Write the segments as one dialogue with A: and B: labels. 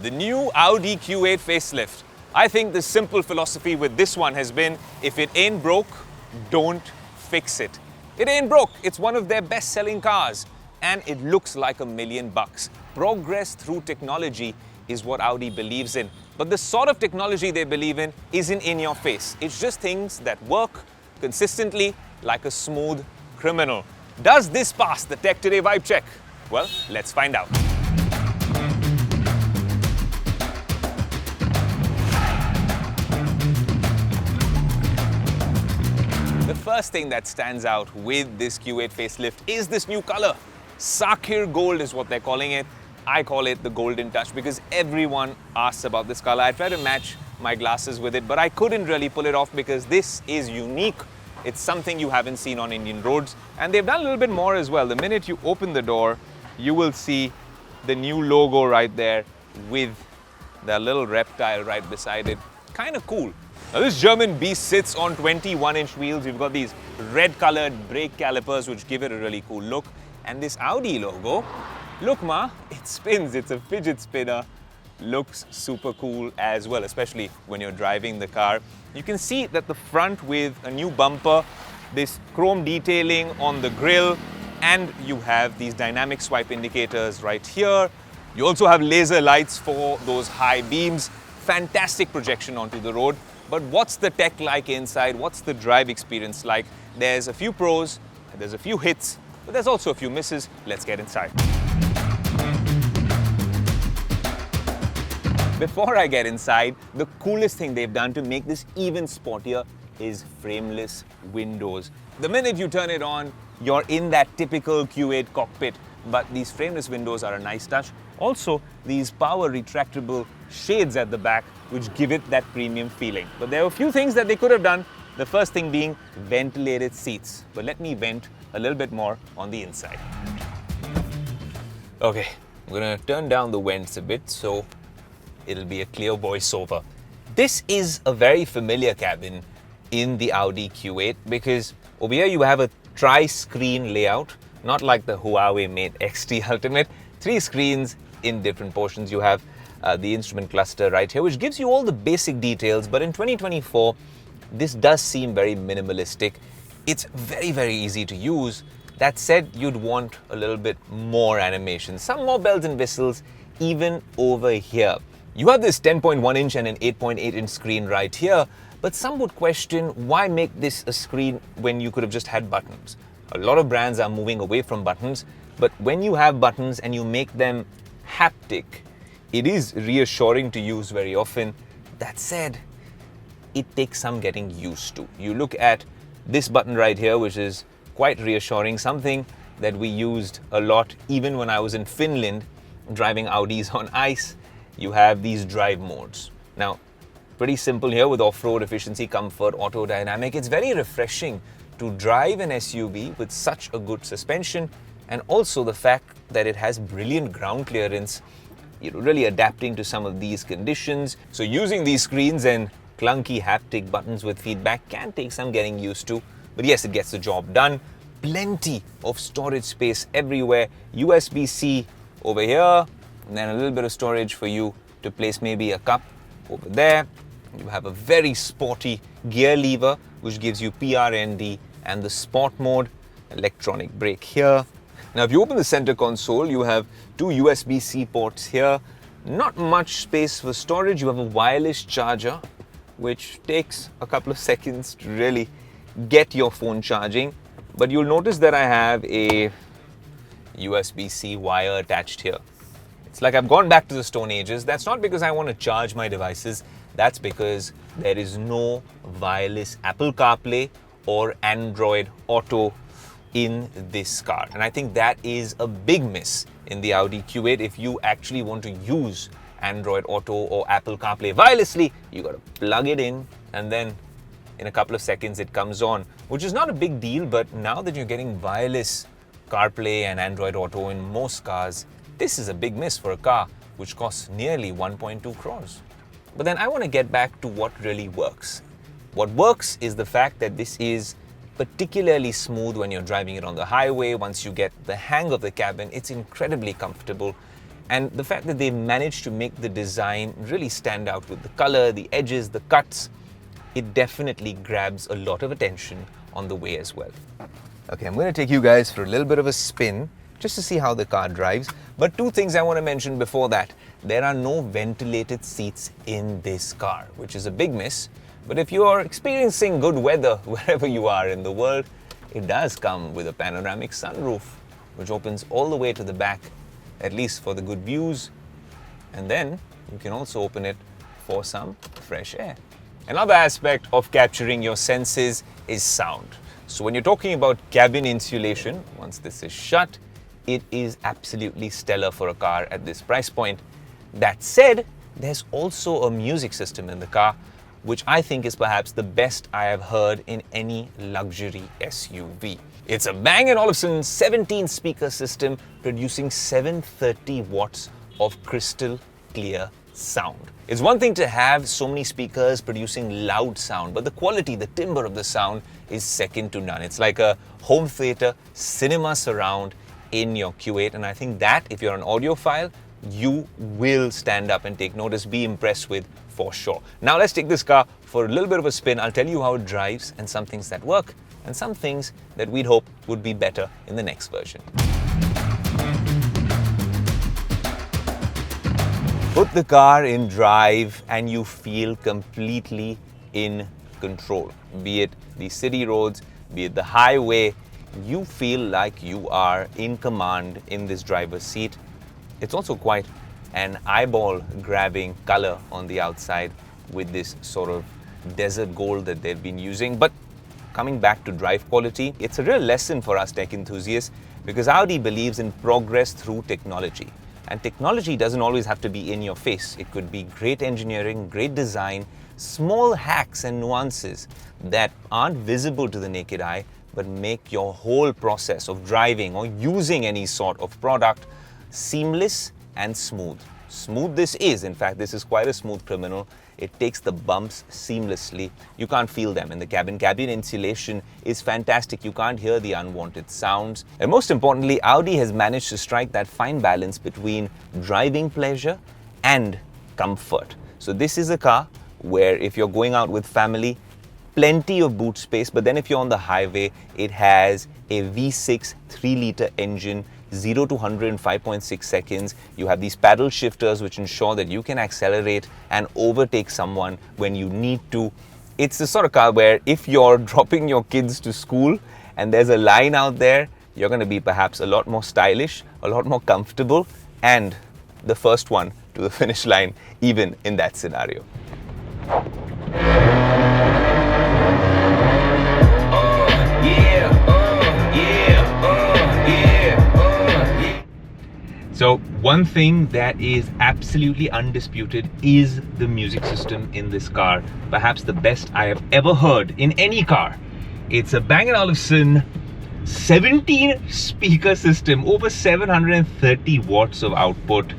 A: the new Audi Q8 facelift. I think the simple philosophy with this one has been, if it ain't broke, don't fix it. It ain't broke. It's one of their best-selling cars, and it looks like $1 million. Progress through technology is what Audi believes in. But the sort of technology they believe in isn't in your face. It's just things that work consistently like a smooth criminal. Does this pass the Tech Today vibe check? Well, let's find out. The first thing that stands out with this Q8 facelift is this new color. Sakhir Gold is what they're calling it. I call it the golden touch because everyone asks about this color. I try to match my glasses with it, but I couldn't really pull it off because this is unique. It's something you haven't seen on Indian roads. And they've done a little bit more as well. The minute you open the door, you will see the new logo right there with the little reptile right beside it. Kind of cool. Now this German beast sits on 21-inch wheels. We've got these red-colored brake calipers which give it a really cool look. And this Audi logo, look ma, it spins. It's a fidget spinner. Looks super cool as well, especially when you're driving the car. You can see that the front with a new bumper, this chrome detailing on the grille, and you have these dynamic swipe indicators right here. You also have laser lights for those high beams. Fantastic projection onto the road. But what's the tech like inside? What's the drive experience like? There's a few pros, there's a few hits, but there's also a few misses. Let's get inside. Before I get inside, the coolest thing they've done to make this even sportier is frameless windows. The minute you turn it on, you're in that typical Q8 cockpit, but these frameless windows are a nice touch. Also, these power retractable shades at the back, which give it that premium feeling. But there are a few things that they could have done. The first thing being ventilated seats. But let me vent a little bit more on the inside. Okay, I'm gonna turn down the vents a bit so it'll be a clear voiceover. This is a very familiar cabin in the Audi Q8 because over here you have a tri-screen layout, not like the Huawei Mate XT Ultimate. 3 screens in different portions. You have the instrument cluster right here, which gives you all the basic details. But in 2024, this does seem very minimalistic. It's very, very easy to use. That said, you'd want a little bit more animation, some more bells and whistles, even over here. You have this 10.1-inch and an 8.8-inch screen right here, but some would question why make this a screen when you could have just had buttons. A lot of brands are moving away from buttons, but when you have buttons and you make them haptic, it is reassuring to use very often. That said, it takes some getting used to. You look at this button right here, which is quite reassuring, something that we used a lot even when I was in Finland driving Audis on ice. You have these drive modes. Now, pretty simple here with off-road efficiency, comfort, auto dynamic. It's very refreshing to drive an SUV with such a good suspension, and also the fact that it has brilliant ground clearance, really adapting to some of these conditions. So using these screens and clunky haptic buttons with feedback can take some getting used to, but yes, it gets the job done. Plenty of storage space everywhere. USB-C over here, and then a little bit of storage for you to place maybe a cup over there. You have a very sporty gear lever, which gives you PRND and the sport mode, electronic brake here. Now, if you open the center console, you have 2 USB-C ports here. Not much space for storage. You have a wireless charger, which takes a couple of seconds to really get your phone charging. But you'll notice that I have a USB-C wire attached here. It's like I've gone back to the Stone Ages. That's not because I want to charge my devices. That's because there is no wireless Apple CarPlay or Android Auto in this car. And I think that is a big miss in the Audi Q8. If you actually want to use Android Auto or Apple CarPlay wirelessly, you got to plug it in and then in a couple of seconds it comes on, which is not a big deal. But now that you're getting wireless CarPlay and Android Auto in most cars, this is a big miss for a car which costs nearly 1.2 crores. But then I want to get back to what really works. What works is the fact that this is particularly smooth when you're driving it on the highway. Once you get the hang of the cabin, it's incredibly comfortable. And the fact that they managed to make the design really stand out with the color, the edges, the cuts, it definitely grabs a lot of attention on the way as well. Okay, I'm going to take you guys for a little bit of a spin just to see how the car drives. But two things I want to mention before that. There are no ventilated seats in this car, which is a big miss. But if you are experiencing good weather wherever you are in the world, it does come with a panoramic sunroof, which opens all the way to the back, at least for the good views. And then you can also open it for some fresh air. Another aspect of capturing your senses is sound. So when you're talking about cabin insulation, once this is shut, it is absolutely stellar for a car at this price point. That said, there's also a music system in the car, which I think is perhaps the best I have heard in any luxury SUV. It's a Bang & Olufsen 17-speaker system producing 730 watts of crystal clear sound. It's one thing to have so many speakers producing loud sound, but the quality, the timbre of the sound is second to none. It's like a home theater, cinema surround in your Q8, and I think that, if you're an audiophile, you will stand up and take notice, be impressed with for sure. Now let's take this car for a little bit of a spin. I'll tell you how it drives and some things that work and some things that we'd hope would be better in the next version. Put the car in drive and you feel completely in control. Be it the city roads, be it the highway, you feel like you are in command in this driver's seat. It's also quite an eyeball-grabbing color on the outside with this sort of desert gold that they've been using. But coming back to drive quality, it's a real lesson for us tech enthusiasts because Audi believes in progress through technology. And technology doesn't always have to be in your face. It could be great engineering, great design, small hacks and nuances that aren't visible to the naked eye, but make your whole process of driving or using any sort of product seamless and smooth. Smooth this is. In fact, this is quite a smooth criminal. It takes the bumps seamlessly. You can't feel them in the cabin. Cabin insulation is fantastic. You can't hear the unwanted sounds. And most importantly, Audi has managed to strike that fine balance between driving pleasure and comfort. So this is a car where if you're going out with family, plenty of boot space, but then if you're on the highway, it has a V6 3-liter engine, 0 to 100 in 5.6 seconds. You have these paddle shifters which ensure that you can accelerate and overtake someone when you need to. It's the sort of car where if you're dropping your kids to school and there's a line out there, you're going to be perhaps a lot more stylish, a lot more comfortable, and the first one to the finish line, even in that scenario. So one thing that is absolutely undisputed is the music system in this car. Perhaps the best I have ever heard in any car. It's a Bang & Olufsen 17-speaker system, over 730 watts of output.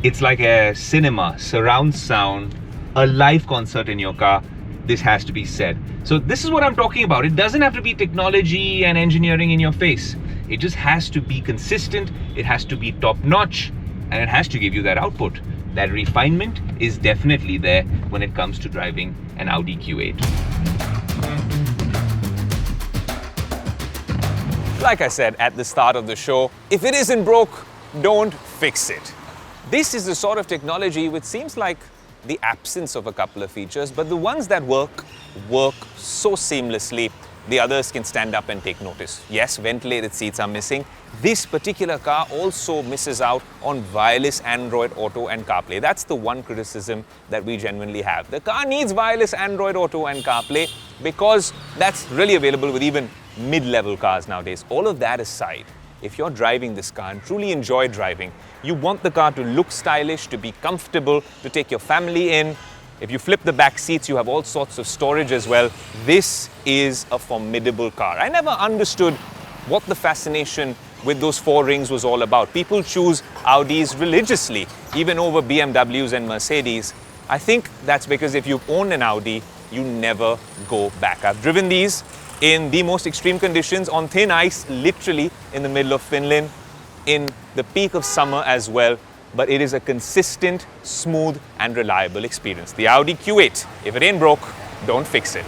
A: It's like a cinema, surround sound, a live concert in your car. This has to be said. So this is what I'm talking about. It doesn't have to be technology and engineering in your face. It just has to be consistent, it has to be top-notch, and it has to give you that output. That refinement is definitely there when it comes to driving an Audi Q8. Like I said at the start of the show, if it isn't broke, don't fix it. This is the sort of technology which seems like the absence of a couple of features, but the ones that work so seamlessly, the others can stand up and take notice. Yes, ventilated seats are missing. This particular car also misses out on wireless Android Auto and CarPlay. That's the one criticism that we genuinely have. The car needs wireless Android Auto and CarPlay because that's really available with even mid-level cars nowadays. All of that aside, if you're driving this car and truly enjoy driving, you want the car to look stylish, to be comfortable, to take your family in. If you flip the back seats, you have all sorts of storage as well. This is a formidable car. I never understood what the fascination with those four rings was all about. People choose Audis religiously, even over BMWs and Mercedes. I think that's because if you've owned an Audi, you never go back. I've driven these in the most extreme conditions, on thin ice, literally in the middle of Finland, in the peak of summer as well. but it is a consistent, smooth and reliable experience. The Audi Q8, if it ain't broke, don't fix it.